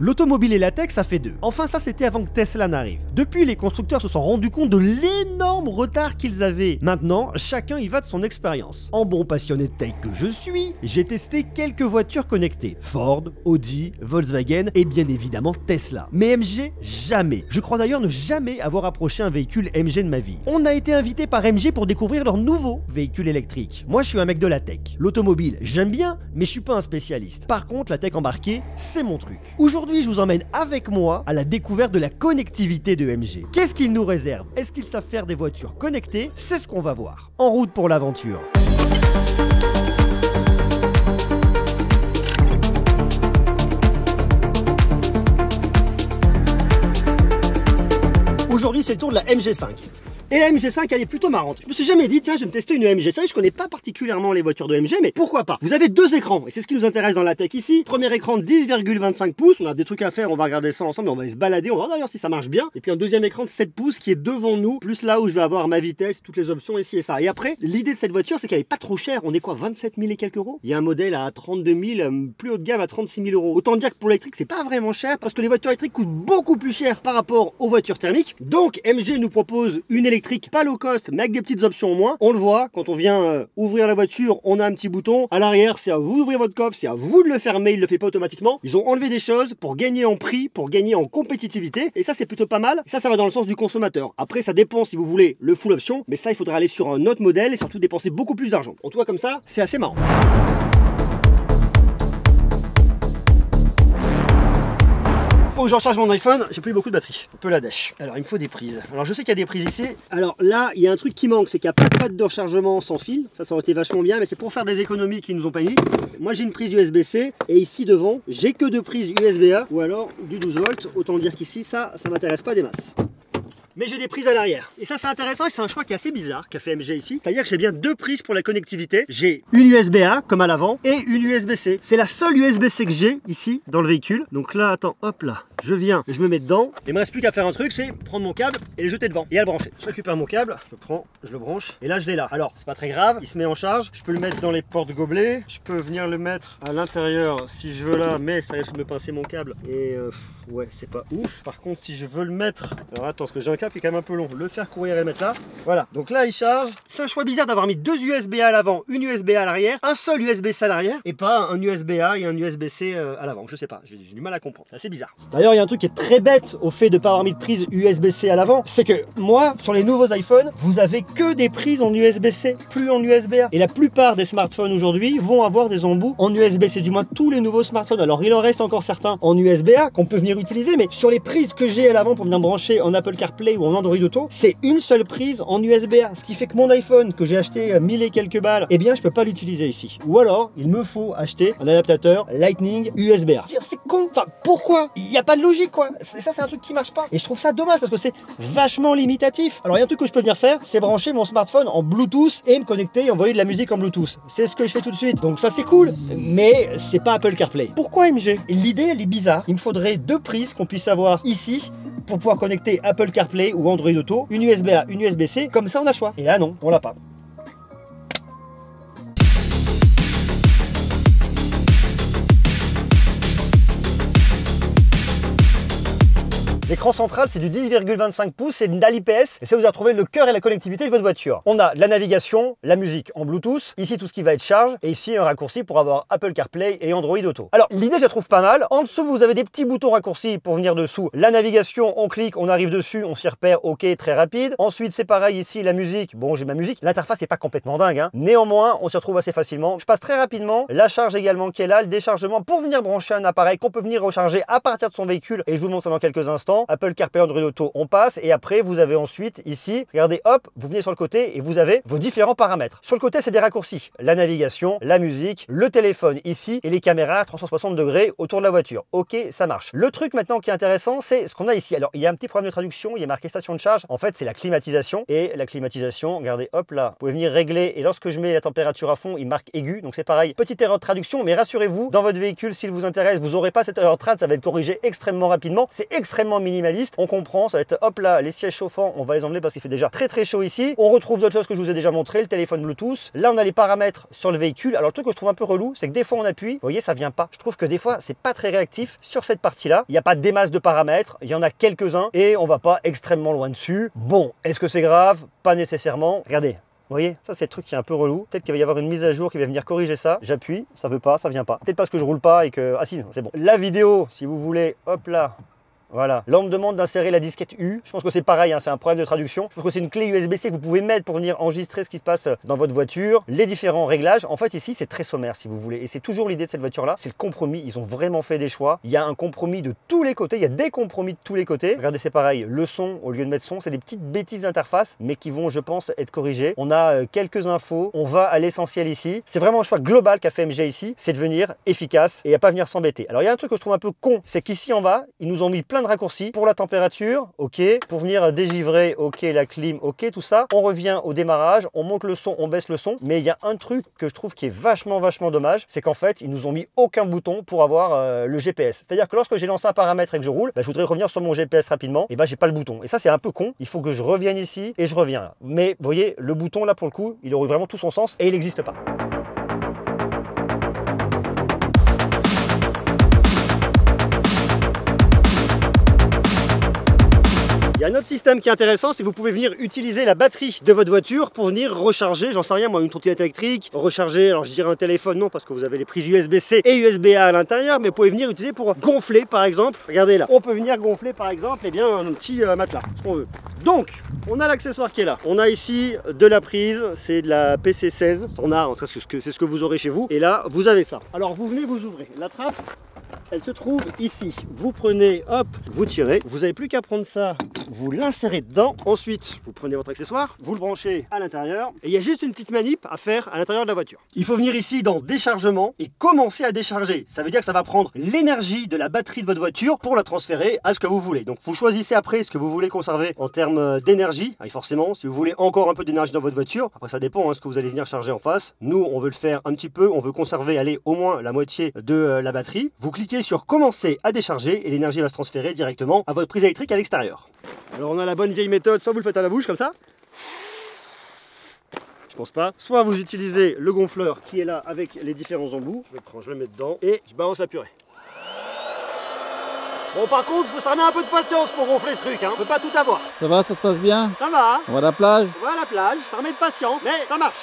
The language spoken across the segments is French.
L'automobile et la tech, ça fait deux. Enfin, ça c'était avant que Tesla n'arrive. Depuis, les constructeurs se sont rendus compte de l'énorme retard qu'ils avaient. Maintenant, chacun y va de son expérience. En bon passionné de tech que je suis, j'ai testé quelques voitures connectées. Ford, Audi, Volkswagen et bien évidemment Tesla. Mais MG, jamais. Je crois d'ailleurs ne jamais avoir approché un véhicule MG de ma vie. On a été invité par MG pour découvrir leur nouveau véhicule électrique. Moi, je suis un mec de la tech. L'automobile, j'aime bien, mais je suis pas un spécialiste. Par contre, la tech embarquée, c'est mon truc. Aujourd'hui, je vous emmène avec moi à la découverte de la connectivité de MG. Qu'est-ce qu'ils nous réservent? Est-ce qu'ils savent faire des voitures connectées? C'est ce qu'on va voir. En route pour l'aventure. Aujourd'hui, c'est le tour de la MG5. Et la MG5, elle est plutôt marrante. Je me suis jamais dit, tiens, je vais me tester une MG. Ça, je connais pas particulièrement les voitures de MG, mais pourquoi pas? Vous avez deux écrans, et c'est ce qui nous intéresse dans la tech ici. Premier écran 10,25 pouces, on a des trucs à faire, on va regarder ça ensemble, on va aller se balader, on va voir d'ailleurs si ça marche bien. Et puis un deuxième écran de 7 pouces qui est devant nous, plus là où je vais avoir ma vitesse, toutes les options ici et ça. Et après, l'idée de cette voiture, c'est qu'elle est pas trop chère. On est quoi, 27 000 et quelques euros? Il y a un modèle à 32 000, plus haut de gamme à 36 000 euros. Autant dire que pour l'électrique, c'est pas vraiment cher, parce que les voitures électriques coûtent beaucoup plus cher par rapport aux voitures thermiques. Donc MG nous propose une électrique pas low cost, mais avec des petites options en moins. On le voit, quand on vient ouvrir la voiture, on a un petit bouton. À l'arrière, c'est à vous d'ouvrir votre coffre, c'est à vous de le fermer, il ne le fait pas automatiquement. Ils ont enlevé des choses pour gagner en prix, pour gagner en compétitivité. Et ça, c'est plutôt pas mal. Ça va dans le sens du consommateur. Après, ça dépend si vous voulez le full option, mais ça, il faudra aller sur un autre modèle et surtout dépenser beaucoup plus d'argent. En tout cas, comme ça, c'est assez marrant. Faut que je recharge mon iPhone, j'ai plus beaucoup de batterie, un peu la dèche. Alors il me faut des prises. Alors je sais qu'il y a des prises ici. Alors là, il y a un truc qui manque, c'est qu'il n'y a pas de patte de rechargement sans fil. Ça aurait été vachement bien, mais c'est pour faire des économies qu'ils nous ont pas mis. Moi j'ai une prise USB-C et ici devant, j'ai que deux prises USB-A ou alors du 12 volts. Autant dire qu'ici, ça m'intéresse pas des masses. Mais j'ai des prises à l'arrière. Et ça c'est intéressant et c'est un choix qui est assez bizarre qu'a fait MG ici. C'est-à-dire que j'ai bien deux prises pour la connectivité. J'ai une USB-A comme à l'avant et une USB-C. C'est la seule USB-C que j'ai ici dans le véhicule. Donc là, attends, hop là, je viens, je me mets dedans. Il me reste plus qu'à faire un truc, c'est prendre mon câble et le jeter devant et à le brancher. Je récupère mon câble, je le prends, je le branche et là je l'ai là. Alors c'est pas très grave, il se met en charge. Je peux le mettre dans les portes gobelets. Je peux venir le mettre à l'intérieur si je veux là, mais ça risque de me pincer mon câble. Et ouais, c'est pas ouf. Par contre, si je veux le mettre, alors attends, parce que j'ai un câble qui est quand même un peu long, le faire courir et le mettre là. Voilà, donc là il charge. C'est un choix bizarre d'avoir mis deux USB-A à l'avant, une USB-A à l'arrière, un seul USB-C à l'arrière et pas un USB-A et un USB-C à l'avant. Je sais pas, j'ai du mal à comprendre. C'est assez bizarre. D'ailleurs, il y a un truc qui est très bête au fait de ne pas avoir mis de prise USB-C à l'avant, c'est que moi, sur les nouveaux iPhones, vous avez que des prises en USB-C, plus en USB-A. Et la plupart des smartphones aujourd'hui vont avoir des embouts en USB-C, du moins tous les nouveaux smartphones. Alors il en reste encore certains en USB-A qu'on peut venir utiliser, mais sur les prises que j'ai à l'avant pour venir brancher en Apple CarPlay ou en Android Auto, c'est une seule prise en USB-A. Ce qui fait que mon iPhone que j'ai acheté 1000 et quelques balles, eh bien je peux pas l'utiliser ici. Ou alors, il me faut acheter un adaptateur Lightning USB-A. C'est con, enfin pourquoi? Il n'y a pas de logique quoi. Ça c'est un truc qui marche pas. Et je trouve ça dommage parce que c'est vachement limitatif. Alors il y a un truc que je peux venir faire, c'est brancher mon smartphone en Bluetooth et me connecter et envoyer de la musique en Bluetooth. C'est ce que je fais tout de suite. Donc ça c'est cool, mais c'est pas Apple CarPlay. Pourquoi MG? L'idée elle est bizarre. Il me faudrait deux prises qu'on puisse avoir ici pour pouvoir connecter Apple CarPlay ou Android Auto, une USB-A, une USB-C, comme ça on a choix. Et là non, on l'a pas. L'écran central, c'est du 10,25 pouces, c'est une dalle IPS et ça vous a retrouvé le cœur et la connectivité de votre voiture. On a de la navigation, la musique en Bluetooth, ici tout ce qui va être charge et ici un raccourci pour avoir Apple CarPlay et Android Auto. Alors l'idée je la trouve pas mal. En dessous vous avez des petits boutons raccourcis pour venir dessous. La navigation, on clique, on arrive dessus, on s'y repère, ok, très rapide. Ensuite c'est pareil ici, la musique, bon j'ai ma musique. L'interface n'est pas complètement dingue, hein. Néanmoins on s'y retrouve assez facilement. Je passe très rapidement. La charge également qui est là, le déchargement pour venir brancher un appareil qu'on peut venir recharger à partir de son véhicule et je vous montre ça dans quelques instants. Apple CarPlay, Android Auto, on passe et après vous avez ensuite ici, regardez, hop, vous venez sur le côté et vous avez vos différents paramètres. Sur le côté c'est des raccourcis, la navigation, la musique, le téléphone ici et les caméras 360 degrés autour de la voiture. Ok, ça marche. Le truc maintenant qui est intéressant, c'est ce qu'on a ici. Alors il y a un petit problème de traduction, il y a marqué station de charge. En fait c'est la climatisation et la climatisation, regardez, hop là, vous pouvez venir régler et lorsque je mets la température à fond, il marque aigu, donc c'est pareil. Petite erreur de traduction, mais rassurez-vous, dans votre véhicule, s'il vous intéresse, vous n'aurez pas cette erreur de trad, ça va être corrigé extrêmement rapidement. C'est extrêmement minimaliste. On comprend, ça va être hop là, les sièges chauffants, on va les enlever parce qu'il fait déjà très très chaud ici. On retrouve d'autres choses que je vous ai déjà montré, le téléphone Bluetooth. Là, on a les paramètres sur le véhicule. Alors, le truc que je trouve un peu relou, c'est que des fois, on appuie, vous voyez, ça vient pas. Je trouve que des fois, c'est pas très réactif sur cette partie-là. Il n'y a pas des masses de paramètres, il y en a quelques-uns et on va pas extrêmement loin dessus. Bon, est-ce que c'est grave? Pas nécessairement. Regardez. Vous voyez, ça c'est le truc qui est un peu relou. Peut-être qu'il va y avoir une mise à jour qui va venir corriger ça. J'appuie, ça veut pas, ça vient pas. Peut-être parce que je roule pas et que... Ah si, c'est bon. La vidéo, si vous voulez, hop là. Voilà, là on me demande d'insérer la disquette U. Je pense que c'est pareil, hein, c'est un problème de traduction. Je pense que c'est une clé USB-C que vous pouvez mettre pour venir enregistrer ce qui se passe dans votre voiture, les différents réglages. En fait, ici, c'est très sommaire si vous voulez. Et c'est toujours l'idée de cette voiture-là, c'est le compromis. Ils ont vraiment fait des choix. Il y a un compromis de tous les côtés, il y a des compromis de tous les côtés. Regardez, c'est pareil, le son, au lieu de mettre son, c'est des petites bêtises d'interface, mais qui vont, je pense, être corrigées. On a quelques infos, on va à l'essentiel ici. C'est vraiment un choix global qu'a fait MG ici, c'est de venir efficace et à pas venir s'embêter. Alors, il y a un truc que je trouve un peu con, c'est qu'ici en bas, ils nous ont mis plein de raccourcis pour la température, ok, pour venir dégivrer, ok, la clim, ok, tout ça. On revient au démarrage, on monte le son, on baisse le son, mais il y a un truc que je trouve qui est vachement dommage, c'est qu'en fait, ils nous ont mis aucun bouton pour avoir le GPS. C'est-à-dire que lorsque j'ai lancé un paramètre et que je roule, je voudrais revenir sur mon GPS rapidement, et j'ai pas le bouton. Et ça, c'est un peu con, il faut que je revienne ici et je reviens là. Mais vous voyez, le bouton là, pour le coup, il aurait vraiment tout son sens et il n'existe pas. Il y a un autre système qui est intéressant, c'est que vous pouvez venir utiliser la batterie de votre voiture pour venir recharger, j'en sais rien moi, une trottinette électrique, recharger, alors je dirais un téléphone, non, parce que vous avez les prises USB-C et USB-A à l'intérieur, mais vous pouvez venir utiliser pour gonfler par exemple, regardez là, on peut venir gonfler par exemple, eh bien, un petit matelas, ce qu'on veut. Donc, on a l'accessoire qui est là, on a ici de la prise, c'est de la PC16, standard, en tout cas c'est ce que vous aurez chez vous, et là, vous avez ça. Alors vous venez, vous ouvrez la trappe, elle se trouve ici. Vous prenez, hop, vous tirez. Vous n'avez plus qu'à prendre ça, vous l'insérez dedans. Ensuite, vous prenez votre accessoire, vous le branchez à l'intérieur. Et il y a juste une petite manip à faire à l'intérieur de la voiture. Il faut venir ici dans déchargement et commencer à décharger. Ça veut dire que ça va prendre l'énergie de la batterie de votre voiture pour la transférer à ce que vous voulez. Donc vous choisissez après ce que vous voulez conserver en termes d'énergie. Et forcément, si vous voulez encore un peu d'énergie dans votre voiture, après ça dépend ce que vous allez venir charger en face. Nous, on veut le faire un petit peu. On veut conserver, allez, au moins la moitié de la batterie. Vous cliquez sur commencer à décharger et l'énergie va se transférer directement à votre prise électrique à l'extérieur. Alors on a la bonne vieille méthode, soit vous le faites à la bouche comme ça, je pense pas, soit vous utilisez le gonfleur qui est là avec les différents embouts, je le mets dedans et je balance la purée. Bon par contre, ça remet un peu de patience pour gonfler ce truc, hein. On peut pas tout avoir. Ça va, ça se passe bien? Ça va, hein. On va à la plage? On va à la plage, ça remet de patience, mais ça marche.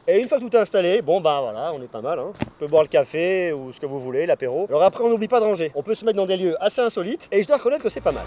Et une fois que tout est installé, bon voilà, on est pas mal, hein. On peut boire le café ou ce que vous voulez, l'apéro. Alors après, on n'oublie pas de ranger. On peut se mettre dans des lieux assez insolites et je dois reconnaître que c'est pas mal.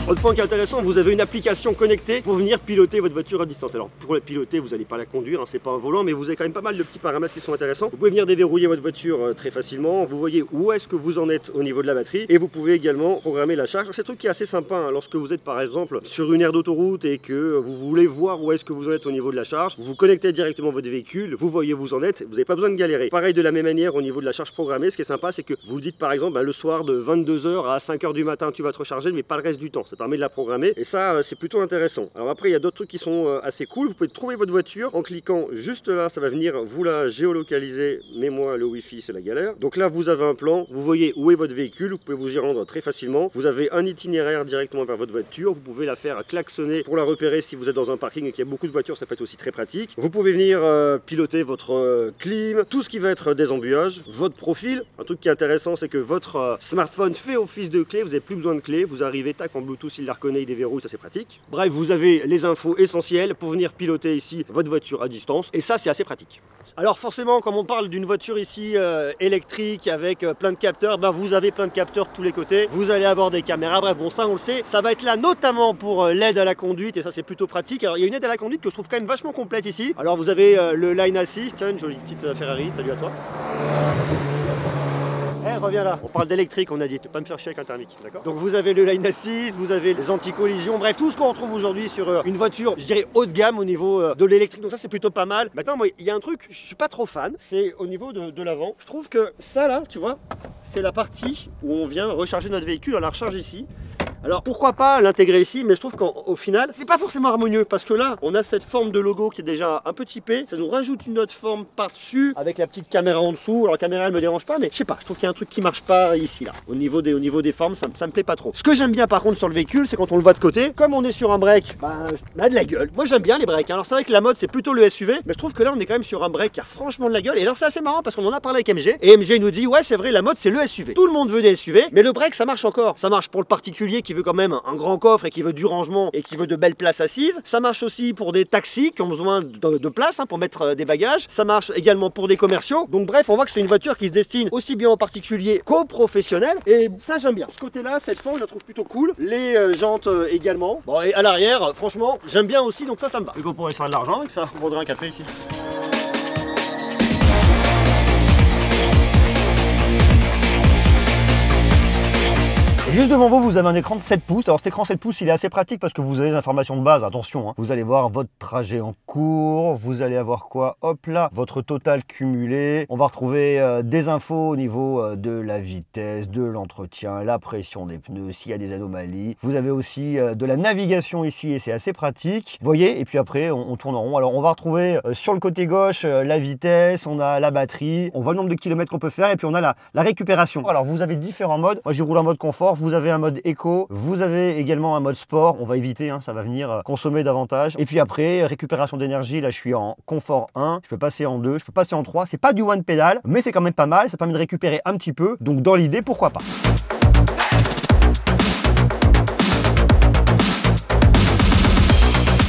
Autre point qui est intéressant, vous avez une application connectée pour venir piloter votre voiture à distance. Alors pour la piloter, vous n'allez pas la conduire, hein, c'est pas un volant, mais vous avez quand même pas mal de petits paramètres qui sont intéressants. Vous pouvez venir déverrouiller votre voiture très facilement, vous voyez où est-ce que vous en êtes au niveau de la batterie et vous pouvez également programmer la charge. C'est un truc qui est assez sympa hein, lorsque vous êtes par exemple sur une aire d'autoroute et que vous voulez voir où est-ce que vous en êtes au niveau de la charge. Vous vous connectez directement à votre véhicule, vous voyez où vous en êtes, vous n'avez pas besoin de galérer. Pareil de la même manière au niveau de la charge programmée, ce qui est sympa c'est que vous dites par exemple le soir de 22 h à 5 h du matin tu vas te recharger mais pas le reste du temps. Ça permet de la programmer. Et ça, c'est plutôt intéressant. Alors après, il y a d'autres trucs qui sont assez cool. Vous pouvez trouver votre voiture en cliquant juste là. Ça va venir vous la géolocaliser. Mais moi, le Wi-Fi, c'est la galère. Donc là, vous avez un plan. Vous voyez où est votre véhicule. Vous pouvez vous y rendre très facilement. Vous avez un itinéraire directement vers votre voiture. Vous pouvez la faire klaxonner pour la repérer si vous êtes dans un parking et qu'il y a beaucoup de voitures. Ça peut être aussi très pratique. Vous pouvez venir piloter votre clim, tout ce qui va être des embuages, votre profil. Un truc qui est intéressant, c'est que votre smartphone fait office de clé. Vous n'avez plus besoin de clé. Vous arrivez, tac, en Bluetooth, il la reconnaît, il déverrouille, ça c'est pratique. Bref, vous avez les infos essentielles pour venir piloter ici votre voiture à distance et ça c'est assez pratique. Alors forcément, comme on parle d'une voiture ici électrique avec plein de capteurs, vous avez plein de capteurs de tous les côtés, vous allez avoir des caméras, bref bon ça on le sait, ça va être là notamment pour l'aide à la conduite et ça c'est plutôt pratique. Alors il y a une aide à la conduite que je trouve quand même vachement complète ici. Alors vous avez le Line Assist, tiens une jolie petite Ferrari, salut à toi. Reviens là, on parle d'électrique, on a dit, tu peux pas me faire chier avec un thermique, d'accord? Donc vous avez le Line Assist, vous avez les anti-collisions, bref, tout ce qu'on retrouve aujourd'hui sur une voiture, je dirais haut de gamme au niveau de l'électrique, donc ça c'est plutôt pas mal. Maintenant, moi, il y a un truc, je suis pas trop fan, c'est au niveau de l'avant. Je trouve que ça là, tu vois, c'est la partie où on vient recharger notre véhicule, on la recharge ici. Alors pourquoi pas l'intégrer ici, mais je trouve qu'au final, c'est pas forcément harmonieux parce que là, on a cette forme de logo qui est déjà un peu typée, ça nous rajoute une autre forme par-dessus avec la petite caméra en dessous. Alors la caméra elle me dérange pas, mais je sais pas, je trouve qu'il y a un truc qui marche pas ici là. Au niveau des formes, ça me plaît pas trop. Ce que j'aime bien par contre sur le véhicule, c'est quand on le voit de côté, comme on est sur un break, on a de la gueule. Moi j'aime bien les breaks. Alors c'est vrai que la mode c'est plutôt le SUV, mais je trouve que là on est quand même sur un break qui a franchement de la gueule. Et alors c'est assez marrant parce qu'on en a parlé avec MG et MG nous dit ouais c'est vrai la mode c'est le SUV. Tout le monde veut des SUV, mais le break ça marche encore. Ça marche pour le particulier qui veut quand même un grand coffre et qui veut du rangement et qui veut de belles places assises. Ça marche aussi pour des taxis qui ont besoin de place pour mettre des bagages. Ça marche également pour des commerciaux. Donc bref, on voit que c'est une voiture qui se destine aussi bien aux particuliers qu'aux professionnels. Et ça j'aime bien. Ce côté-là, cette forme je la trouve plutôt cool. Les jantes également. Bon et à l'arrière, franchement, j'aime bien aussi, donc ça me va. Et qu'on pourrait se faire de l'argent avec ça. On vendrait un café ici. Juste devant vous, vous avez un écran de 7 pouces. Alors cet écran 7 pouces, il est assez pratique parce que vous avez des informations de base. Attention, vous allez voir votre trajet en cours. Vous allez avoir quoi? Hop là, votre total cumulé. On va retrouver des infos au niveau de la vitesse, de l'entretien, la pression des pneus, s'il y a des anomalies. Vous avez aussi de la navigation ici et c'est assez pratique. Vous voyez, et puis après, on tourne en rond. Alors on va retrouver sur le côté gauche la vitesse, on a la batterie, on voit le nombre de kilomètres qu'on peut faire et puis on a la récupération. Alors vous avez différents modes. Moi, j'y roule en mode confort. Vous avez un mode éco, vous avez également un mode sport, on va éviter, ça va venir consommer davantage. Et puis après, récupération d'énergie, là je suis en confort 1, je peux passer en 2, je peux passer en 3, c'est pas du one pedal, mais c'est quand même pas mal, ça permet de récupérer un petit peu, donc dans l'idée, pourquoi pas.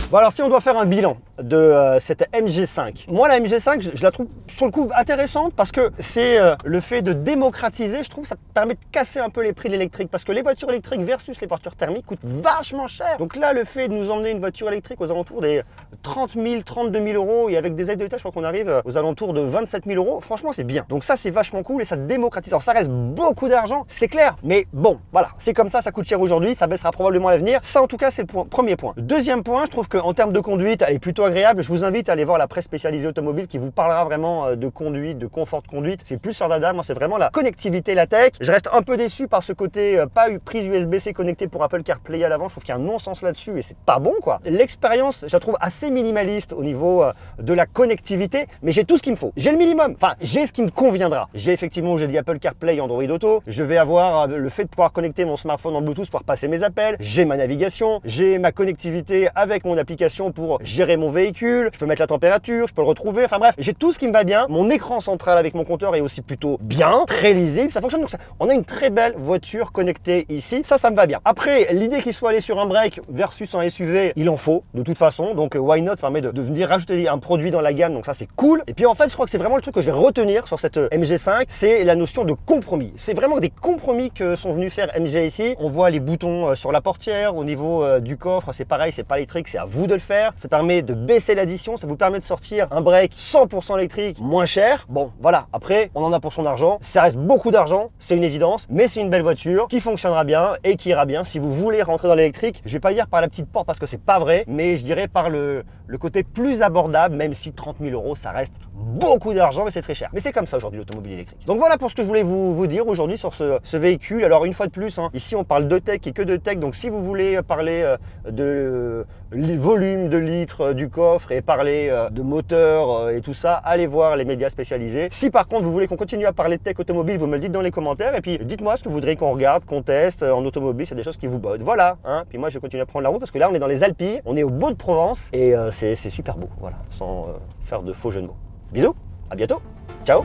Bon alors si on doit faire un bilan de cette MG5, moi la MG5 je la trouve sur le coup intéressante parce que c'est le fait de démocratiser, je trouve ça permet de casser un peu les prix de l'électrique parce que les voitures électriques versus les voitures thermiques coûtent vachement cher. Donc là le fait de nous emmener une voiture électrique aux alentours des 30 000, 32 000 euros et avec des aides de l'État je crois qu'on arrive aux alentours de 27 000 euros, franchement c'est bien. Donc ça c'est vachement cool et ça démocratise. Alors ça reste beaucoup d'argent, c'est clair, mais bon voilà, c'est comme ça coûte cher aujourd'hui, ça baissera probablement à l'avenir. Ça en tout cas c'est le premier point. Deuxième point, je trouve qu'en termes de conduite, elle est plutôt agréable. Je vous invite à aller voir la presse spécialisée automobile qui vous parlera vraiment de conduite, de confort de conduite. C'est plus sur dada, moi c'est vraiment la connectivité, la tech. Je reste un peu déçu par ce côté pas prise USB-C connectée pour Apple CarPlay à l'avant. Je trouve qu'il y a un non-sens là-dessus et c'est pas bon quoi. L'expérience, je la trouve assez minimaliste au niveau de la connectivité, mais j'ai tout ce qu'il me faut. J'ai le minimum, enfin j'ai ce qui me conviendra. J'ai effectivement, j'ai dit Apple CarPlay, Android Auto. Je vais avoir le fait de pouvoir connecter mon smartphone en Bluetooth pour passer mes appels. J'ai ma navigation, j'ai ma connectivité avec mon application pour gérer mon véhicule, je peux mettre la température, je peux le retrouver, enfin bref, j'ai tout ce qui me va bien. Mon écran central avec mon compteur est aussi plutôt bien, très lisible, ça fonctionne. Donc on a une très belle voiture connectée ici, ça me va bien. Après, l'idée qu'il soit allé sur un break versus un SUV, il en faut de toute façon, donc why not, ça permet de venir rajouter un produit dans la gamme, donc ça c'est cool. Et puis en fait, je crois que c'est vraiment le truc que je vais retenir sur cette MG5, c'est la notion de compromis. C'est vraiment des compromis que sont venus faire MG ici. On voit les boutons sur la portière, au niveau du coffre, c'est pareil, c'est pas électrique, c'est à vous de le faire. Ça permet de baisser l'addition, ça vous permet de sortir un break 100% électrique moins cher. Bon, voilà, après, on en a pour son argent. Ça reste beaucoup d'argent, c'est une évidence, mais c'est une belle voiture qui fonctionnera bien et qui ira bien si vous voulez rentrer dans l'électrique. Je vais pas dire par la petite porte parce que c'est pas vrai, mais je dirais par le côté plus abordable, même si 30 000 euros, ça reste beaucoup d'argent, mais c'est très cher. Mais c'est comme ça aujourd'hui l'automobile électrique. Donc voilà pour ce que je voulais vous dire aujourd'hui sur ce véhicule. Alors une fois de plus, ici on parle de tech et que de tech, donc si vous voulez parler de volume de litres du coffre et parler de moteur et tout ça, allez voir les médias spécialisés. Si par contre vous voulez qu'on continue à parler de tech automobile, vous me le dites dans les commentaires et puis dites-moi ce que vous voudriez qu'on regarde, qu'on teste en automobile, c'est des choses qui vous bottent. Voilà, puis moi je vais continuer à prendre la route parce que là on est dans les Alpilles, on est au Beau de Provence et c'est super beau, voilà, sans faire de faux jeux de mots. Bisous, à bientôt, ciao.